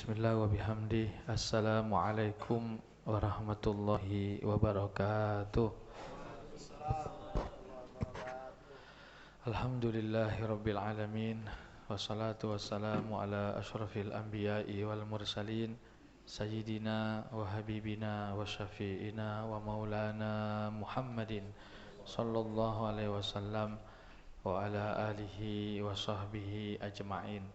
Bismillah wa bihamdi. Assalamualaikum warahmatullahi wabarakatuh. Alhamdulillahi rabbil alamin. Wassalatu wassalamu ala ashrafil anbiya'i wal mursalin Sayyidina wa habibina wa syafi'ina wa maulana Muhammadin sallallahu alaihi wasallam wa ala alihi wa sahbihi ajma'in.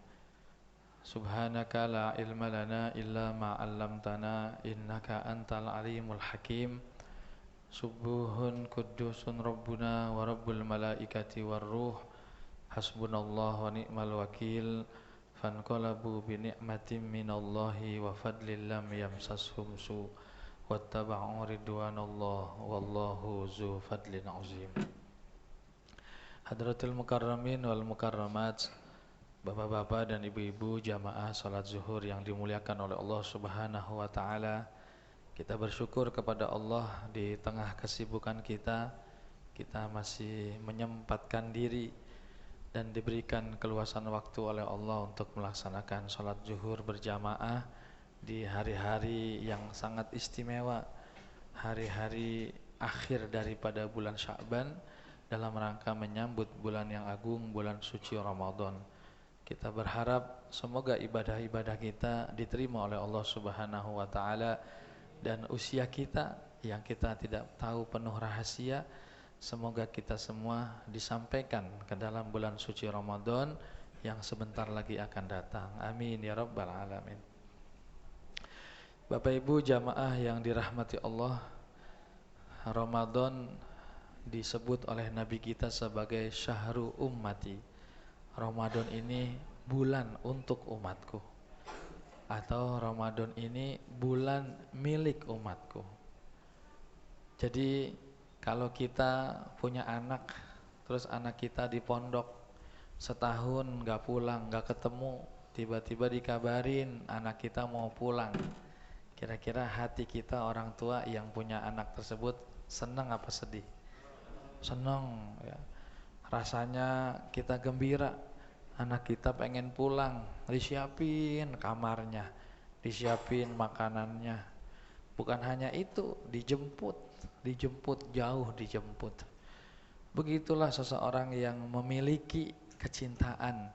Subhanaka la ilma lana illa ma 'allamtana innaka antal alimul hakim. Subuhun qudusun rabbuna wa rabbul malaikati war ruh. Hasbunallahu wa ni'mal wakil. Fanqalabu bi ni'matin minallahi wa fadlin lam yamsashum su wattaba'u ridwanallah wallahu zu fadlin azim. Hadratul mukarramin wal mukarramat, Bapak-bapak dan ibu-ibu jamaah salat zuhur yang dimuliakan oleh Allah Subhanahu wa taala. Kita bersyukur kepada Allah di tengah kesibukan kita masih menyempatkan diri dan diberikan keluasan waktu oleh Allah untuk melaksanakan salat zuhur berjamaah di hari-hari yang sangat istimewa, hari-hari akhir daripada bulan Sya'ban dalam rangka menyambut bulan yang agung, bulan suci Ramadan. Kita berharap semoga ibadah-ibadah kita diterima oleh Allah Subhanahu wa taala, dan usia kita yang kita tidak tahu penuh rahasia, semoga kita semua disampaikan ke dalam bulan suci Ramadan yang sebentar lagi akan datang. Amin ya rabbal alamin. Bapak Ibu jamaah yang dirahmati Allah, Ramadan disebut oleh Nabi kita sebagai syahru ummati. Ramadan ini bulan untuk umatku, atau Ramadan ini bulan milik umatku. Jadi kalau kita punya anak, terus anak kita di pondok setahun gak pulang, gak ketemu, tiba-tiba dikabarin anak kita mau pulang, kira-kira hati kita orang tua yang punya anak tersebut senang apa sedih? Senang ya. Rasanya kita gembira, anak kita pengen pulang, disiapin kamarnya, disiapin makanannya. Bukan hanya itu, dijemput jauh, dijemput. Begitulah seseorang yang memiliki kecintaan.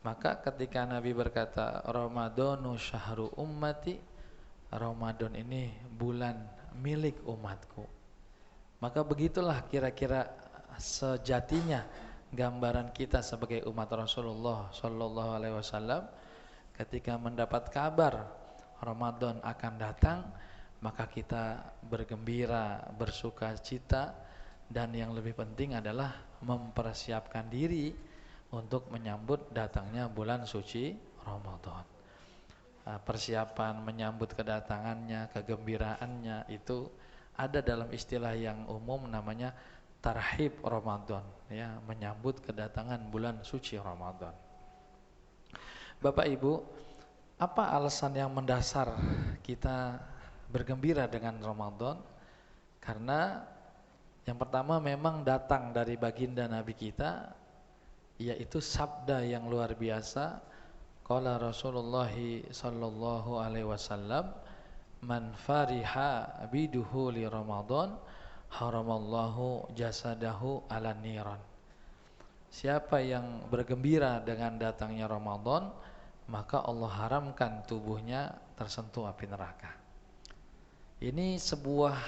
Maka ketika Nabi berkata Ramadhanu syahru ummati, Ramadan ini bulan milik umatku, maka begitulah kira-kira sejatinya gambaran kita sebagai umat Rasulullah sallallahu alaihi wasallam. Ketika mendapat kabar Ramadan akan datang, maka kita bergembira, bersuka cita, dan yang lebih penting adalah mempersiapkan diri untuk menyambut datangnya bulan suci Ramadan. Persiapan menyambut kedatangannya, kegembiraannya itu ada dalam istilah yang umum namanya tarhib Ramadan, ya, menyambut kedatangan bulan suci Ramadan. Bapak Ibu, apa alasan yang mendasar kita bergembira dengan Ramadan? Karena yang pertama memang datang dari baginda Nabi kita, yaitu sabda yang luar biasa. Qala Rasulullah sallallahu alaihi wasallam, man fariha biduhuli Ramadan haramallahu jasadahu ala niran. Siapa yang bergembira dengan datangnya Ramadan, maka Allah haramkan tubuhnya tersentuh api neraka. Ini sebuah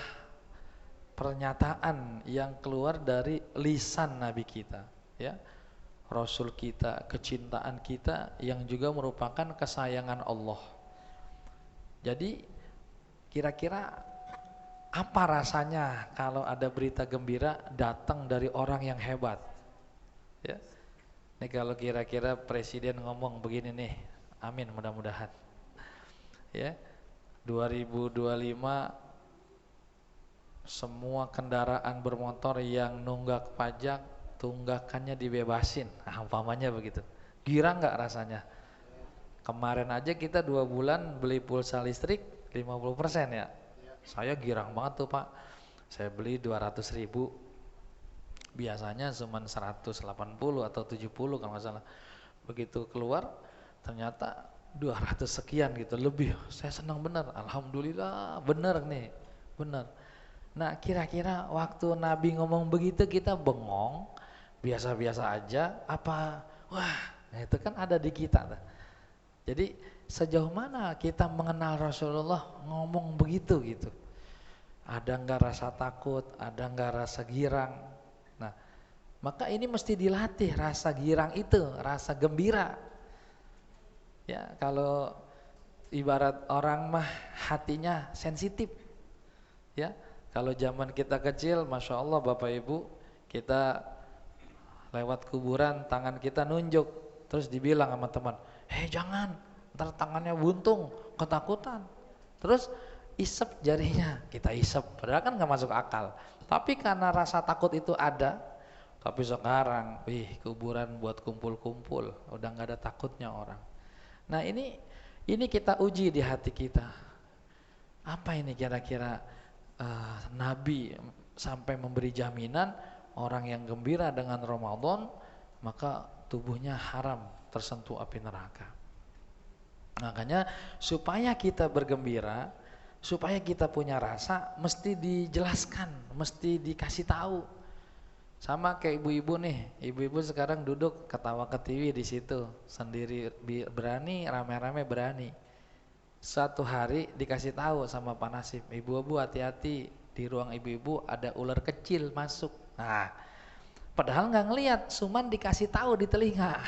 pernyataan yang keluar dari lisan Nabi kita, ya, Rasul kita, kecintaan kita yang juga merupakan kesayangan Allah. Jadi kira-kira apa rasanya kalau ada berita gembira datang dari orang yang hebat? Ya. Ini kalau kira-kira presiden ngomong begini nih, amin mudah-mudahan. Ya. 2025 semua kendaraan bermotor yang nunggak pajak, tunggakannya dibebasin. Umpamanya begitu. Girang enggak rasanya? Kemarin aja kita 2 bulan beli pulsa listrik 50% ya. Saya girang banget tuh Pak. Saya beli 200.000, biasanya cuma 180 atau 70 kalau nggak salah. Begitu keluar ternyata 200 sekian gitu lebih. Saya senang benar, alhamdulillah, benar nih, benar. Nah kira-kira waktu Nabi ngomong begitu kita bengong, biasa-biasa aja, apa wah, nah itu kan ada di kita. Jadi sejauh mana kita mengenal Rasulullah ngomong begitu gitu. Ada enggak rasa takut, ada enggak rasa girang. Nah maka ini mesti dilatih rasa girang itu, rasa gembira. Ya kalau ibarat orang mah hatinya sensitif. Ya kalau zaman kita kecil, masya Allah Bapak Ibu, kita lewat kuburan tangan kita nunjuk, terus dibilang sama teman, jangan, ntar tangannya buntung, ketakutan. Terus isep jarinya, kita isep, padahal kan nggak masuk akal. Tapi karena rasa takut itu ada, tapi sekarang, kuburan buat kumpul-kumpul, udah nggak ada takutnya orang. Nah ini kita uji di hati kita. Apa ini kira-kira Nabi sampai memberi jaminan orang yang gembira dengan Ramadan maka tubuhnya haram tersentuh api neraka. Makanya supaya kita bergembira, supaya kita punya rasa, mesti dijelaskan, mesti dikasih tahu. Sama kayak ibu-ibu nih, ibu-ibu sekarang duduk ketawa ke TV di situ sendiri, berani, rame-rame berani. Suatu hari dikasih tahu sama Pak Nasib, ibu-ibu hati-hati, di ruang ibu-ibu ada ular kecil masuk. Nah, padahal nggak ngelihat, cuman dikasih tahu di telinga.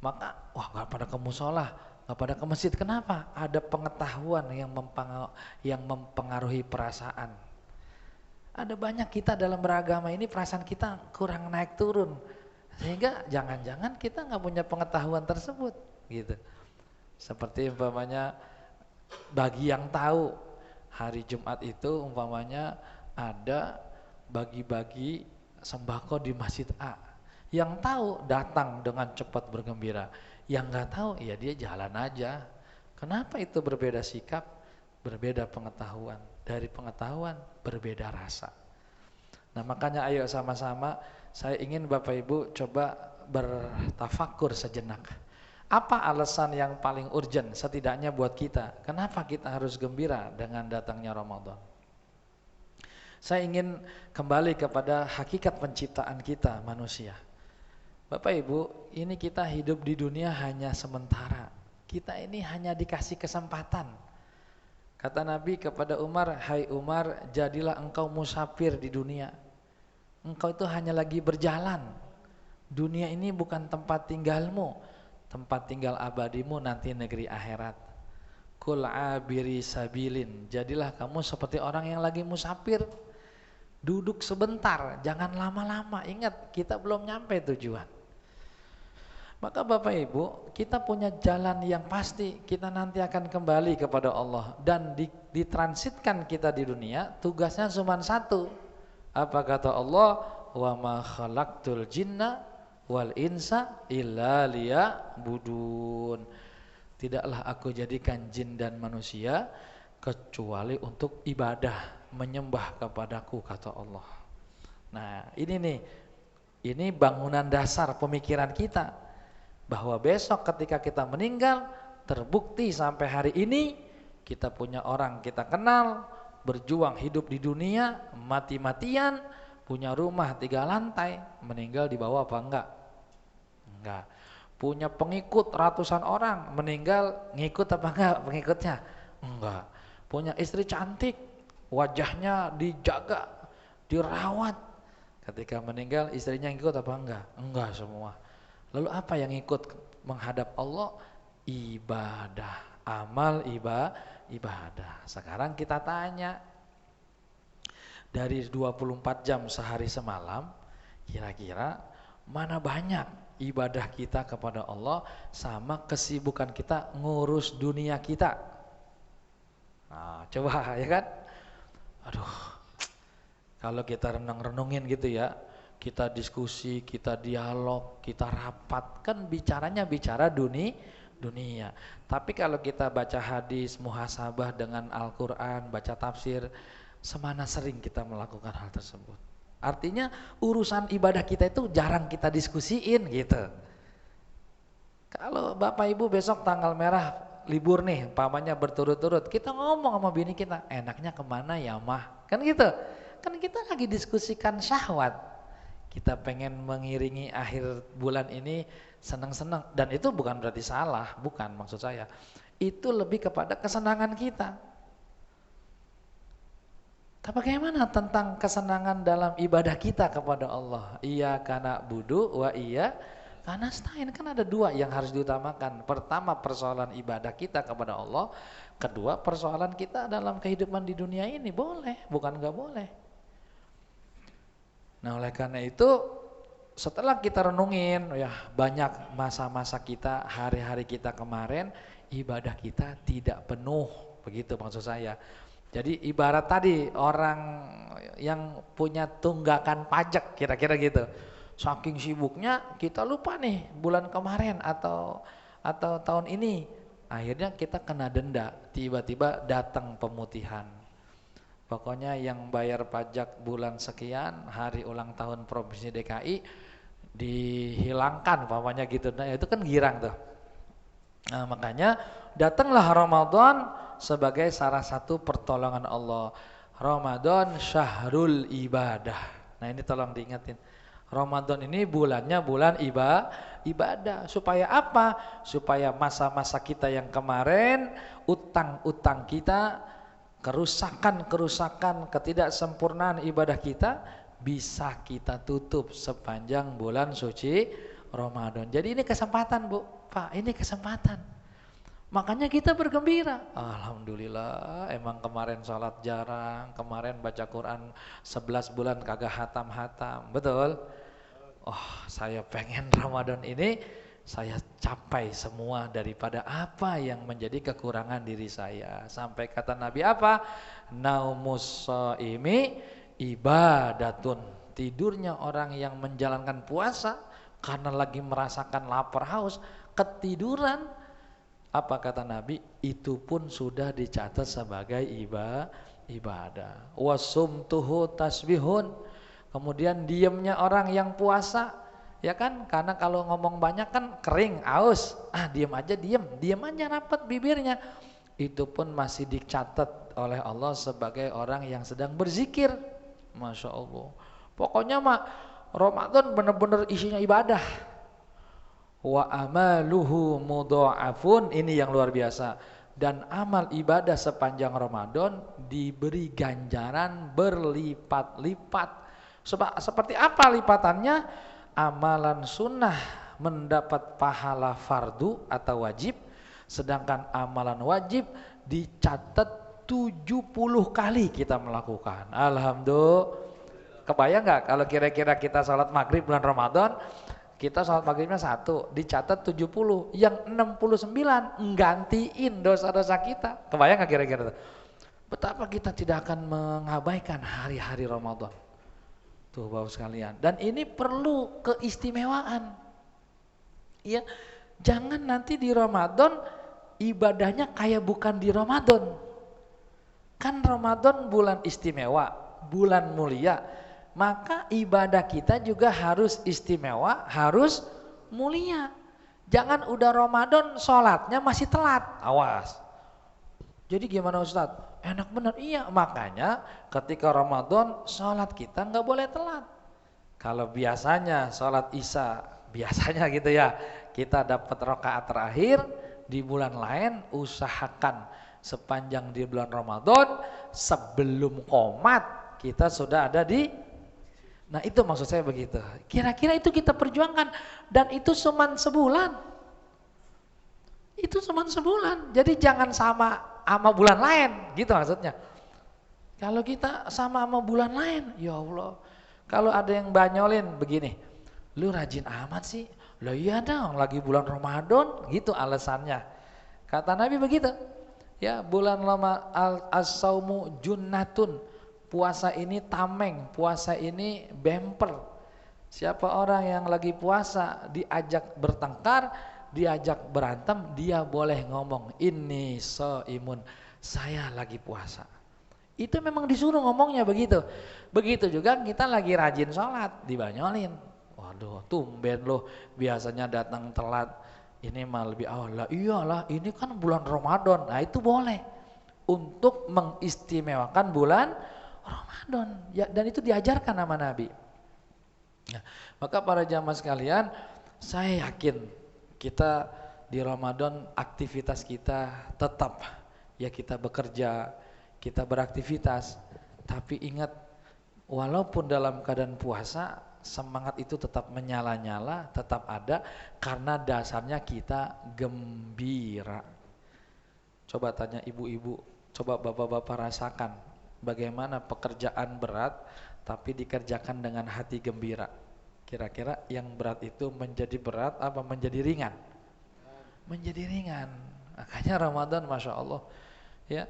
Maka wah nggak pada ke musola, nggak pada ke masjid. Kenapa? Ada pengetahuan yang mempengaruhi perasaan. Ada banyak kita dalam beragama ini perasaan kita kurang naik turun, sehingga jangan-jangan kita nggak punya pengetahuan tersebut, gitu. Seperti umpamanya bagi yang tahu hari Jumat itu umpamanya ada bagi-bagi sembako di masjid A. Yang tahu datang dengan cepat bergembira. Yang nggak tahu ya dia jalan aja. Kenapa itu berbeda sikap, berbeda pengetahuan. Dari pengetahuan berbeda rasa. Nah makanya ayo sama-sama saya ingin Bapak Ibu coba bertafakur sejenak. Apa alasan yang paling urgent setidaknya buat kita? Kenapa kita harus gembira dengan datangnya Ramadan? Saya ingin kembali kepada hakikat penciptaan kita manusia. Bapak Ibu, ini kita hidup di dunia hanya sementara. Kita ini hanya dikasih kesempatan. Kata Nabi kepada Umar, hai Umar, jadilah engkau musafir di dunia. Engkau itu hanya lagi berjalan. Dunia ini bukan tempat tinggalmu. Tempat tinggal abadimu nanti negeri akhirat. Kul abiri sabilin, jadilah kamu seperti orang yang lagi musafir. Duduk sebentar, jangan lama-lama. Ingat, kita belum nyampe tujuan. Maka Bapak Ibu, kita punya jalan yang pasti. Kita nanti akan kembali kepada Allah. Dan ditransitkan kita di dunia, tugasnya cuma satu. Apa kata Allah? Wa ma khalaqtul jinna wal insa illa liya'budun. Tidaklah aku jadikan jin dan manusia kecuali untuk ibadah, menyembah kepadaku, kata Allah. Nah ini nih, ini bangunan dasar pemikiran kita, bahwa besok ketika kita meninggal, terbukti sampai hari ini kita punya orang kita kenal, berjuang hidup di dunia, mati-matian, punya rumah 3 lantai, meninggal di bawah apa enggak? Enggak. Punya pengikut ratusan orang, meninggal ngikut apa enggak pengikutnya? Enggak. Punya istri cantik, wajahnya dijaga, dirawat, ketika meninggal istrinya ngikut apa enggak? Enggak semua. Lalu apa yang ikut menghadap Allah? Ibadah, amal ibadah. Sekarang kita tanya, dari 24 jam sehari semalam, kira-kira mana banyak ibadah kita kepada Allah sama kesibukan kita ngurus dunia kita? Nah, coba ya kan? Aduh, kalau kita renung-renungin gitu ya, kita diskusi, kita dialog, kita rapat, kan bicaranya bicara dunia. Tapi kalau kita baca hadis, muhasabah dengan Al-Quran, baca tafsir, semana sering kita melakukan hal tersebut. Artinya urusan ibadah kita itu jarang kita diskusiin gitu. Kalau Bapak Ibu besok tanggal merah libur nih, pamannya berturut-turut, kita ngomong sama bini kita, enaknya kemana ya mah? Kan gitu. Kan kita lagi diskusikan syahwat. Kita pengen mengiringi akhir bulan ini senang-senang. Dan itu bukan berarti salah, bukan maksud saya. Itu lebih kepada kesenangan kita. Tapi bagaimana tentang kesenangan dalam ibadah kita kepada Allah? Iya karena budu wa iya karena stain. Kan ada dua yang harus diutamakan. Pertama persoalan ibadah kita kepada Allah. Kedua persoalan kita dalam kehidupan di dunia ini. Boleh, bukan gak boleh. Nah oleh karena itu setelah kita renungin ya banyak masa-masa kita, hari-hari kita kemarin ibadah kita tidak penuh. Begitu maksud saya. Jadi ibarat tadi orang yang punya tunggakan pajak kira-kira gitu. Saking sibuknya kita lupa nih bulan kemarin atau tahun ini. Akhirnya kita kena denda, tiba-tiba datang pemutihan. Pokoknya yang bayar pajak bulan sekian, hari ulang tahun Provinsi DKI dihilangkan pamannya gitu. Nah, itu kan girang tuh. Nah, makanya datanglah Ramadan sebagai salah satu pertolongan Allah. Ramadan syahrul ibadah. Nah, ini tolong diingatin. Ramadan ini bulannya bulan ibadah. Supaya apa? Supaya masa-masa kita yang kemarin, utang-utang kita, kerusakan-kerusakan, ketidaksempurnaan ibadah kita bisa kita tutup sepanjang bulan suci Ramadan. Jadi ini kesempatan Bu, Pak, ini kesempatan. Makanya kita bergembira. Alhamdulillah, emang kemarin sholat jarang, kemarin baca Quran 11 bulan kagak hatam-hatam. Betul? Oh, saya pengen Ramadan ini saya capai semua daripada apa yang menjadi kekurangan diri saya. Sampai kata Nabi apa? Naumus shaimi ibadatun. Tidurnya orang yang menjalankan puasa karena lagi merasakan lapar haus, ketiduran, apa kata Nabi? Itu pun sudah dicatat sebagai ibadah. Wasumtuhu tasbihun. Kemudian diamnya orang yang puasa, ya kan? Karena kalau ngomong banyak kan kering, aus. Diam aja, diam aja rapat bibirnya. Itu pun masih dicatat oleh Allah sebagai orang yang sedang berzikir. Masya Allah. Pokoknya mah Ramadan benar-benar isinya ibadah. Wa amaluhu mudha'afun, ini yang luar biasa. Dan amal ibadah sepanjang Ramadan diberi ganjaran berlipat-lipat. Seperti apa lipatannya? Amalan sunnah mendapat pahala fardu atau wajib, sedangkan amalan wajib dicatat 70 kali kita melakukan. Alhamdulillah. Kebayang nggak kalau kira-kira kita sholat maghrib bulan Ramadan, kita sholat maghribnya 1, dicatat 70, yang 69 nggantiin dosa-dosa kita. Kebayang nggak kira-kira? Betapa kita tidak akan mengabaikan hari-hari Ramadan. Tuh Bapak sekalian. Dan ini perlu keistimewaan. Ya, jangan nanti di Ramadan ibadahnya kayak bukan di Ramadan. Kan Ramadan bulan istimewa, bulan mulia. Maka ibadah kita juga harus istimewa, harus mulia. Jangan udah Ramadan sholatnya masih telat, awas. Jadi gimana Ustadz? Enak bener, iya. Makanya ketika Ramadan sholat kita nggak boleh telat. Kalau biasanya sholat isya, biasanya gitu ya, kita dapat rakaat terakhir, di bulan lain usahakan sepanjang di bulan Ramadan sebelum qomat kita sudah ada di. Nah itu maksud saya begitu. Kira-kira itu kita perjuangkan, dan itu cuma sebulan. Itu cuma sebulan. Jadi jangan sama bulan lain, gitu maksudnya. Kalau kita sama bulan lain, ya Allah. Kalau ada yang banyolin begini, lu rajin amat sih. Lah iya dong, lagi bulan Ramadan, gitu alasannya. Kata Nabi begitu. Ya, bulan lama as-saumu junnatun. Puasa ini tameng, puasa ini bemper. Siapa orang yang lagi puasa diajak bertengkar, diajak berantem, dia boleh ngomong inni shaimun, saya lagi puasa. Itu memang disuruh ngomongnya begitu. Begitu juga kita lagi rajin sholat, dibanyolin. Waduh, tumben loh, biasanya datang telat. ini mah lebih awal. Lah iyalah, ini kan bulan Ramadan. Nah, itu boleh untuk mengistimewakan bulan Ramadan. Ya, dan itu diajarkan sama Nabi. Nah, maka para jamaah sekalian, saya yakin kita di Ramadan aktivitas kita tetap ya, kita bekerja, kita beraktivitas, tapi ingat walaupun dalam keadaan puasa, semangat itu tetap menyala-nyala, tetap ada karena dasarnya kita gembira. Coba tanya ibu-ibu, coba bapak-bapak rasakan bagaimana pekerjaan berat tapi dikerjakan dengan hati gembira. Kira-kira yang berat itu menjadi berat apa menjadi ringan? Menjadi ringan. Makanya Ramadan Masya Allah ya,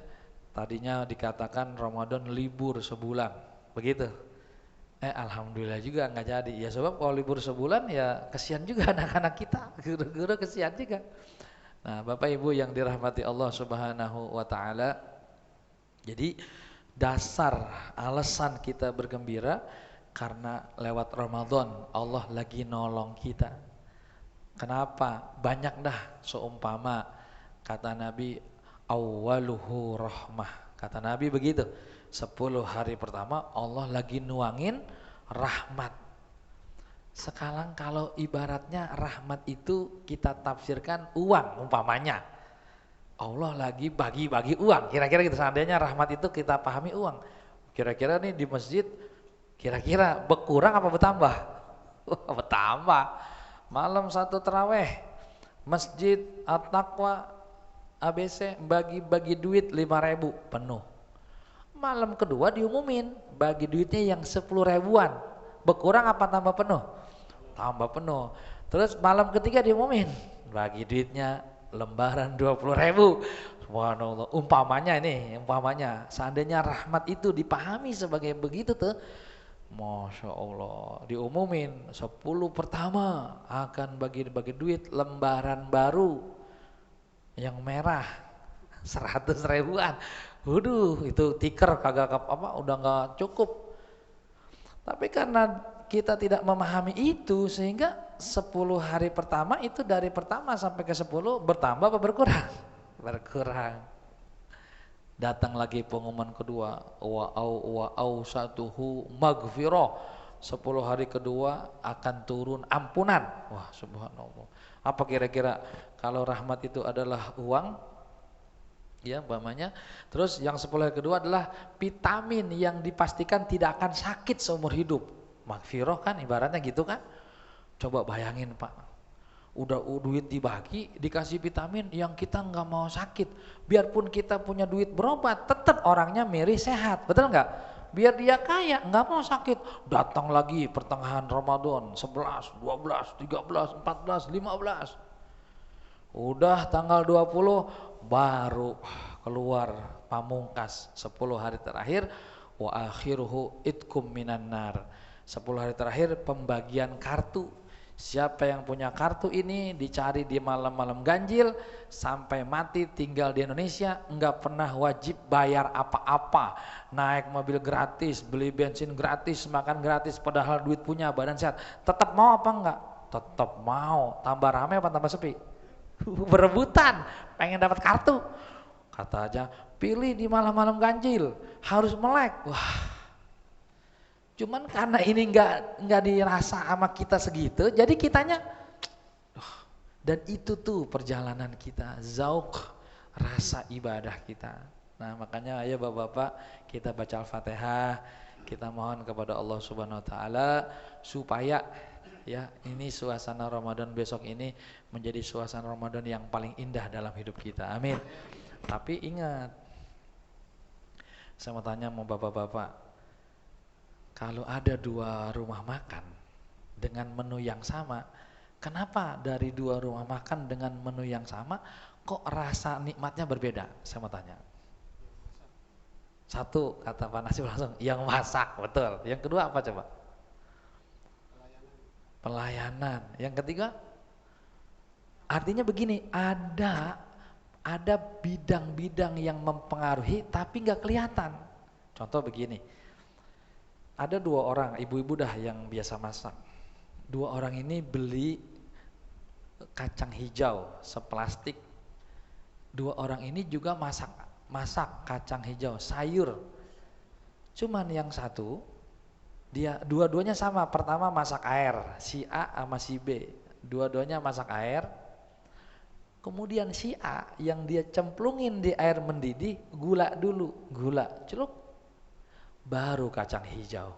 tadinya dikatakan Ramadan libur sebulan, begitu. Alhamdulillah juga nggak jadi. Ya sebab kalau libur sebulan ya kesian juga anak-anak kita, guru-guru kesian juga. Nah, Bapak Ibu yang dirahmati Allah Subhanahu wa taala. Jadi dasar alasan kita bergembira karena lewat Ramadan Allah lagi nolong kita. Kenapa? Banyak dah seumpama kata Nabi awwaluhu rahmah. Kata Nabi begitu. 10 hari pertama Allah lagi nuangin rahmat. Sekarang kalau ibaratnya rahmat itu kita tafsirkan uang umpamanya. Allah lagi bagi-bagi uang. Kira-kira gitu, seandainya rahmat itu kita pahami uang. Kira-kira nih di masjid kira-kira berkurang apa bertambah? Bertambah. Malam 1 taraweh Masjid At-Taqwa ABC bagi-bagi duit 5.000 penuh. Malam kedua diumumin bagi duitnya yang 10 ribuan, berkurang apa tambah penuh? Tambah penuh. Terus malam ketiga diumumin bagi duitnya lembaran 20.000. Subhanallah. Umpamanya seandainya rahmat itu dipahami sebagai begitu tuh, Masya Allah, diumumin 10 pertama akan bagi-bagi duit lembaran baru yang merah 100 ribuan. Waduh, itu tiker kagak apa, udah nggak cukup. Tapi karena kita tidak memahami itu, sehingga 10 hari pertama itu dari pertama sampai ke 10 bertambah apa berkurang? Berkurang. Datang lagi pengumuman kedua, wa'au satuhu magfirah. 10 hari kedua akan turun ampunan. Wah, subhanallah. Apa kira-kira kalau rahmat itu adalah uang? Ya, umpamanya. Terus yang 10 hari kedua adalah vitamin yang dipastikan tidak akan sakit seumur hidup. Magfirah kan ibaratnya gitu kan. Coba bayangin Pak, udah duit dibagi, dikasih vitamin yang kita nggak mau sakit. Biarpun kita punya duit berobat, tetap orangnya miris sehat, betul nggak? Biar dia kaya, nggak mau sakit. Datang lagi pertengahan Ramadan, 11, 12, 13, 14, 15. Udah tanggal 20 baru keluar pamungkas 10 hari terakhir, wa akhiruhu itkum minan nar. 10 hari terakhir pembagian kartu. Siapa yang punya kartu ini dicari di malam-malam ganjil sampai mati tinggal di Indonesia, enggak pernah wajib bayar apa-apa. Naik mobil gratis, beli bensin gratis, makan gratis, padahal duit punya, badan sehat. Tetap mau apa enggak? Tetap mau. Tambah ramai apa tambah sepi? Berebutan, pengen dapat kartu. Kata aja, pilih di malam-malam ganjil, harus melek. Wah. Cuman karena ini nggak dirasa sama kita segitu, jadi kitanya, dan itu tuh perjalanan kita, zauq, rasa ibadah kita. Nah makanya ayo bapak-bapak kita baca Al-Fatihah, kita mohon kepada Allah Subhanahu Wa Taala supaya ya ini suasana Ramadan besok ini menjadi suasana Ramadan yang paling indah dalam hidup kita. Amin. Tapi ingat, saya mau tanya mau bapak-bapak. Kalau ada 2 rumah makan dengan menu yang sama, kenapa dari 2 rumah makan dengan menu yang sama kok rasa nikmatnya berbeda? Saya mau tanya. Satu kata Pak Nasib langsung, yang masak, betul. Yang kedua apa coba? Pelayanan. Yang ketiga? Artinya begini, ada bidang-bidang yang mempengaruhi tapi nggak kelihatan. Contoh begini. Ada 2 orang, ibu-ibu dah yang biasa masak. 2 orang ini beli kacang hijau seplastik. Dua orang ini juga masak kacang hijau, sayur. Cuman yang satu dia dua-duanya sama. Pertama masak air, si A sama si B. Dua-duanya masak air. Kemudian si A yang dia cemplungin di air mendidih, gula dulu, gula, celuk. Baru kacang hijau.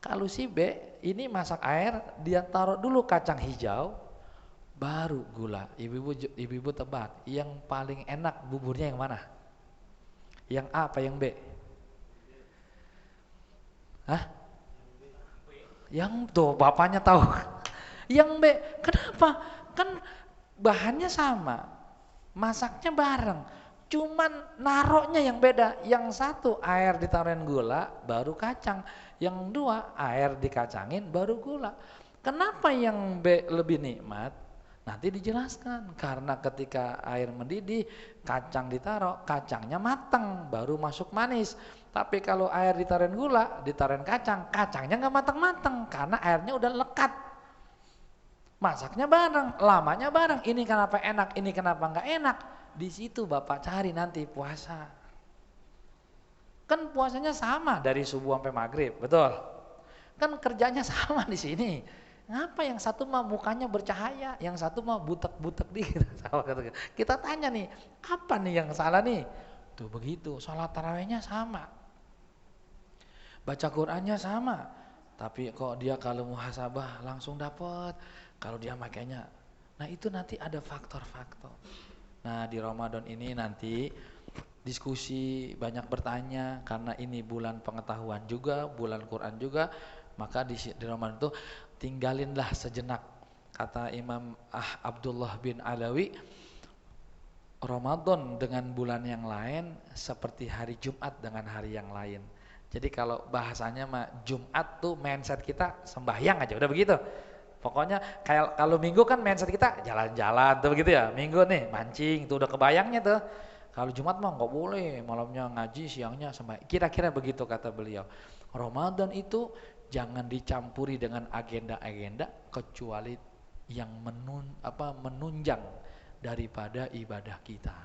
Kalau si B ini masak air, dia taruh dulu kacang hijau, baru gula. Ibu-ibu tebak, yang paling enak buburnya yang mana? Yang A apa yang B? Hah? Yang tuh bapaknya tahu. Yang B, kenapa? Kan bahannya sama, masaknya bareng, cuman naroknya yang beda. Yang satu air ditaruhin gula, baru kacang. Yang dua air dikacangin, baru gula. Kenapa yang B lebih nikmat? Nanti dijelaskan, karena ketika air mendidih, kacang ditaruh, kacangnya matang, baru masuk manis. Tapi kalau air ditaruhin gula, ditaruhin kacang, kacangnya nggak matang-matang, karena airnya udah lekat. Masaknya bareng, lamanya bareng. Ini kenapa enak, ini kenapa nggak enak? Di situ Bapak cari nanti puasa. Kan puasanya sama dari subuh sampai maghrib, betul? Kan kerjanya sama di sini. Ngapa yang satu mah mukanya bercahaya, yang satu mah butek-butek dikit. Kita tanya nih, apa nih yang salah nih? Tuh begitu, sholat tarawihnya sama, baca Qur'annya sama, tapi kok dia kalau muhasabah langsung dapat, kalau dia makainya. Nah itu nanti ada faktor-faktor. Nah di Ramadan ini nanti diskusi, banyak bertanya, karena ini bulan pengetahuan juga, bulan Quran juga. Maka di Ramadan itu tinggalinlah sejenak. Kata Imam Abdullah bin Alawi, Ramadan dengan bulan yang lain seperti hari Jumat dengan hari yang lain. Jadi kalau bahasanya mah Jumat tuh mindset kita sembahyang aja, udah begitu. Pokoknya kayak kalau Minggu kan mindset kita jalan-jalan tuh begitu ya. Minggu nih mancing tuh udah kebayangnya tuh. Kalau Jumat mah nggak boleh, malamnya ngaji, siangnya sembahyang. Kira-kira begitu kata beliau. Ramadan itu jangan dicampuri dengan agenda-agenda kecuali yang menunjang daripada ibadah kita.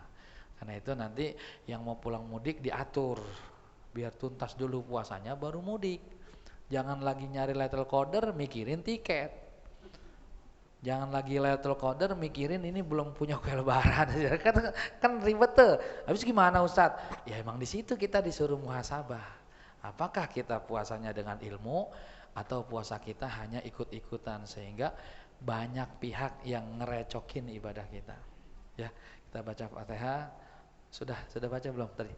Karena itu nanti yang mau pulang mudik diatur biar tuntas dulu puasanya baru mudik. Jangan lagi nyari Lailatul Qadar mikirin tiket. Jangan lagi Lailatul Qadar mikirin ini belum punya kue lebaran. kan ribet tuh. Habis gimana Ustadz? Ya emang di situ kita disuruh muhasabah. Apakah kita puasanya dengan ilmu atau puasa kita hanya ikut-ikutan sehingga banyak pihak yang ngerecokin ibadah kita. Ya, kita baca Fatihah. Sudah baca belum tadi?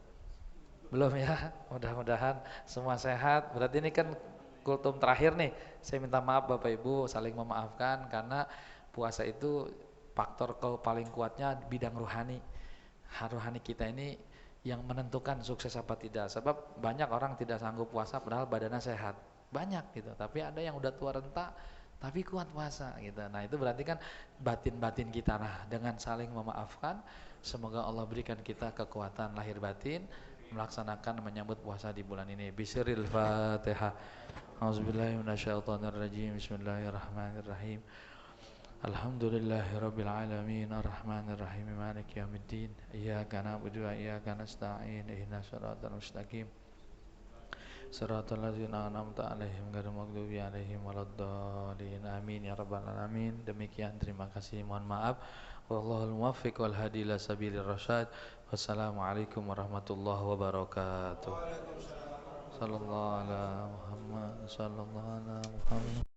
Belum ya. Mudah-mudahan semua sehat. Berarti ini kan kultum terakhir nih. Saya minta maaf Bapak Ibu, saling memaafkan karena puasa itu faktor paling kuatnya bidang rohani. Rohani kita ini yang menentukan sukses apa tidak. Sebab banyak orang tidak sanggup puasa padahal badannya sehat. Banyak gitu. Tapi ada yang udah tua renta tapi kuat puasa gitu. Nah, itu berarti kan batin-batin kita. Nah, dengan saling memaafkan, semoga Allah berikan kita kekuatan lahir batin melaksanakan menyambut puasa di bulan ini. Bismillahil Fatihah. Auzubillahi minasyaitonirrajim. Bismillahirrahmanirrahim. Alhamdulillahirabbil alamin arrahmanir rahim maliki yaumiddin iyyaka na'budu wa iyyaka nasta'in ihdinas siratal mustaqim siratal ladzina an'amta 'alaihim ghairil maghdubi 'alaihim waladdallin amin ya rabbal alamin. Demikian, terima kasih, mohon maaf. Wallahul muwaffiq wal hadi ila sabilir rasyad. Wassalamualaikum warahmatullahi wabarakatuh. Sallallahu alaihi Muhammad sallallahu alaihi Muhammad.